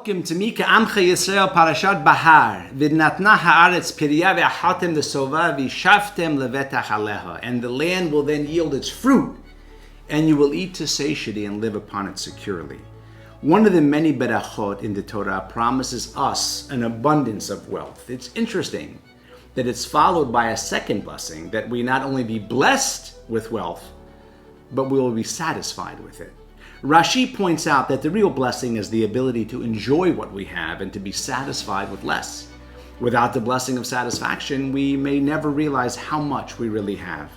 Welcome to Mika Amcha Yisrael Parashat Behar. V'natna haaretz pirya v'achatem l'sova v'shavtem levetach aleha. And the land will then yield its fruit, and you will eat to satiety and live upon it securely. One of the many berachot in the Torah promises us an abundance of wealth. It's interesting that it's followed by a second blessing, that we not only be blessed with wealth, but we will be satisfied with it. Rashi points out that the real blessing is the ability to enjoy what we have and to be satisfied with less. Without the blessing of satisfaction, we may never realize how much we really have.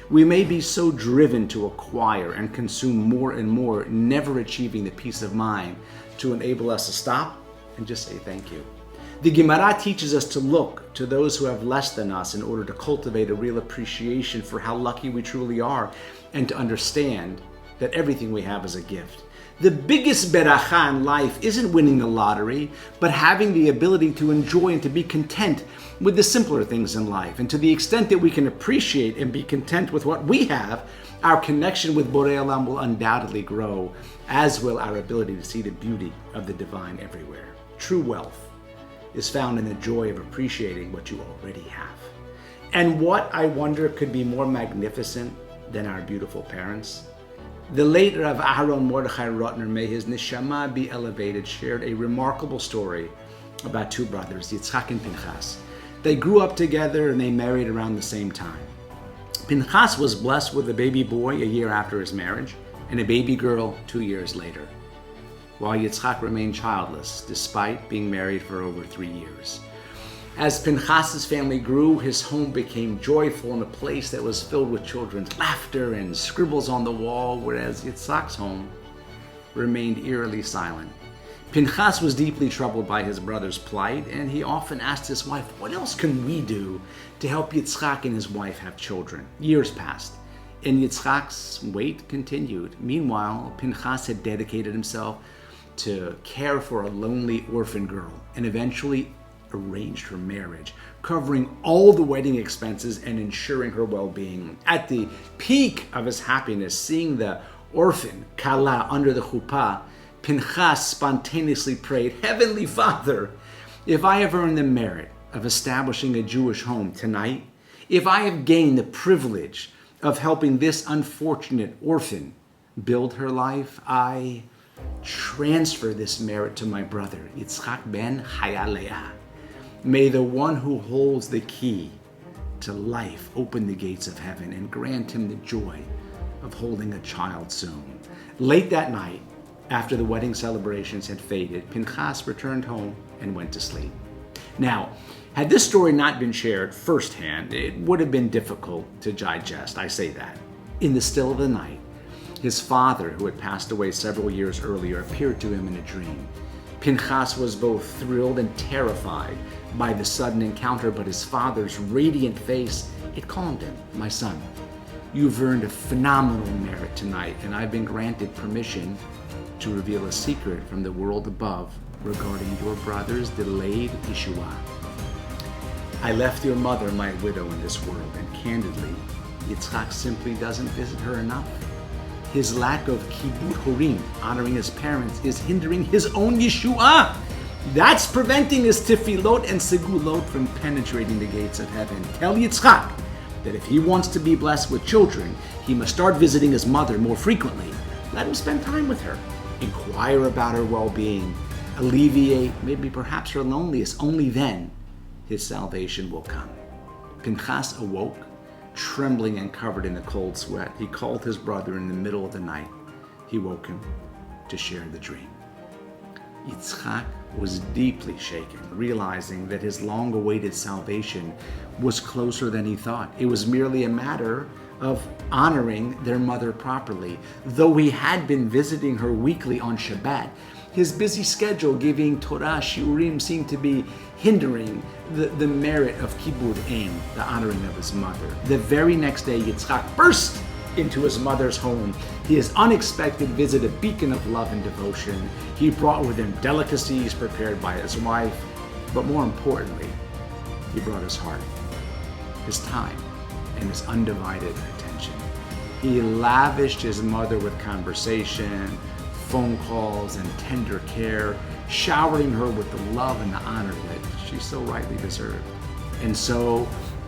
We may be so driven to acquire and consume more and more, never achieving the peace of mind to enable us to stop and just say thank you. The Gemara teaches us to look to those who have less than us in order to cultivate a real appreciation for how lucky we truly are, and to understand that everything we have is a gift. The biggest beracha in life isn't winning the lottery, but having the ability to enjoy and to be content with the simpler things in life. And to the extent that we can appreciate and be content with what we have, our connection with Borei Olam will undoubtedly grow, as will our ability to see the beauty of the divine everywhere. True wealth is found in the joy of appreciating what you already have. And what, I wonder, could be more magnificent than our beautiful parents? The late Rav Aharon Mordechai Rotner, may his neshama be elevated, shared a remarkable story about two brothers, Yitzchak and Pinchas. They grew up together and they married around the same time. Pinchas was blessed with a baby boy a year after his marriage and a baby girl 2 years later, while Yitzchak remained childless despite being married for over 3 years. As Pinchas's family grew, his home became joyful in a place that was filled with children's laughter and scribbles on the wall, whereas Yitzchak's home remained eerily silent. Pinchas was deeply troubled by his brother's plight, and he often asked his wife, "What else can we do to help Yitzchak and his wife have children?" Years passed, and Yitzchak's wait continued. Meanwhile, Pinchas had dedicated himself to care for a lonely orphan girl, and eventually arranged her marriage, covering all the wedding expenses and ensuring her well-being. At the peak of his happiness, seeing the orphan Kala under the chuppah, Pinchas spontaneously prayed, "Heavenly Father, if I have earned the merit of establishing a Jewish home tonight, if I have gained the privilege of helping this unfortunate orphan build her life, I transfer this merit to my brother, Yitzchak ben Hayalea. May the one who holds the key to life open the gates of heaven and grant him the joy of holding a child soon." Late that night, after the wedding celebrations had faded, Pinchas returned home and went to sleep. Now, had this story not been shared firsthand, it would have been difficult to digest. I say that. In the still of the night, his father, who had passed away several years earlier, appeared to him in a dream. Pinchas was both thrilled and terrified by the sudden encounter, but his father's radiant face, it calmed him. "My son, you've earned a phenomenal merit tonight, and I've been granted permission to reveal a secret from the world above regarding your brother's delayed Yeshua. I left your mother my widow in this world, and candidly, Yitzchak simply doesn't visit her enough. His lack of kibbut horim, honoring his parents, is hindering his own Yeshua. That's preventing his tefillot and segulot from penetrating the gates of heaven. Tell Yitzchak that if he wants to be blessed with children, he must start visiting his mother more frequently. Let him spend time with her. Inquire about her well-being. Alleviate, maybe perhaps her loneliness. Only then his salvation will come." Pinchas awoke, trembling and covered in a cold sweat. He called his brother in the middle of the night. He woke him to share the dream. Yitzchak was deeply shaken, realizing that his long-awaited salvation was closer than he thought. It was merely a matter of honoring their mother properly. Though he had been visiting her weekly on Shabbat, his busy schedule giving Torah shiurim seemed to be hindering the merit of kibbud em, the honoring of his mother. The very next day, Yitzchak burst into his mother's home. His unexpected visit, a beacon of love and devotion. He brought with him delicacies prepared by his wife, but more importantly, he brought his heart, his time, and his undivided attention. He lavished his mother with conversation, phone calls and tender care, showering her with the love and the honor that she so rightly deserved. And so,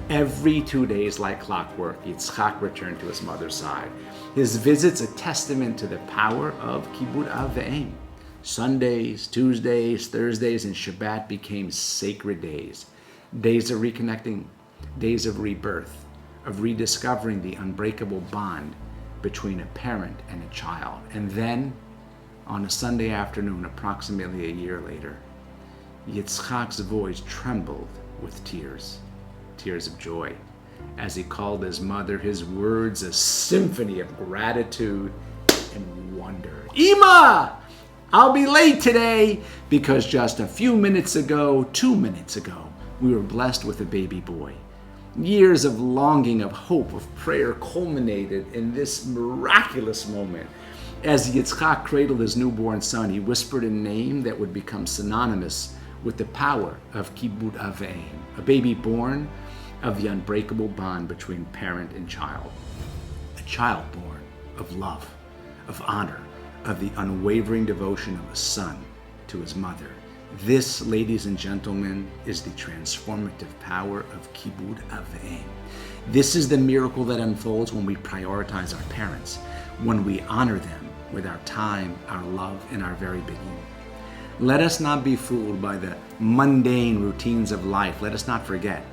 every 2 days like clockwork, Yitzchak returned to his mother's side. His visits a testament to the power of Kibud Av Ve'em. Sundays, Tuesdays, Thursdays, and Shabbat became sacred days. Days of reconnecting, days of rebirth, of rediscovering the unbreakable bond between a parent and a child. And then, on a Sunday afternoon, approximately a year later, Yitzchak's voice trembled with tears of joy, as he called his mother, his words a symphony of gratitude and wonder. Ima! I'll be late today because just a few minutes ago, 2 minutes ago, we were blessed with a baby boy. Years of longing, of hope, of prayer culminated in this miraculous moment. As Yitzchak cradled his newborn son, he whispered a name that would become synonymous with the power of Kibud Av Ve'em, a baby born of the unbreakable bond between parent and child. A child born of love, of honor, of the unwavering devotion of a son to his mother. This, ladies and gentlemen, is the transformative power of Kibud Av Ve'em. This is the miracle that unfolds when we prioritize our parents, when we honor them with our time, our love, and our very being. Let us not be fooled by the mundane routines of life. Let us not forget,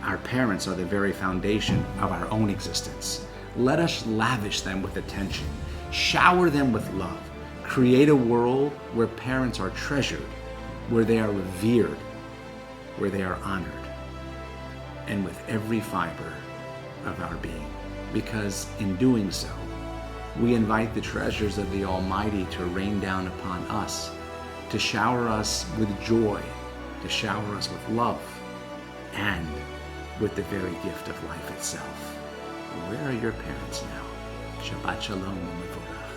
our parents are the very foundation of our own existence. Let us lavish them with attention, shower them with love, create a world where parents are treasured, where they are revered, where they are honored, and with every fiber of our being. Because in doing so, we invite the treasures of the Almighty to rain down upon us, to shower us with joy, to shower us with love, and with the very gift of life itself. Where are your parents now? Shabbat Shalom u'Mevorach.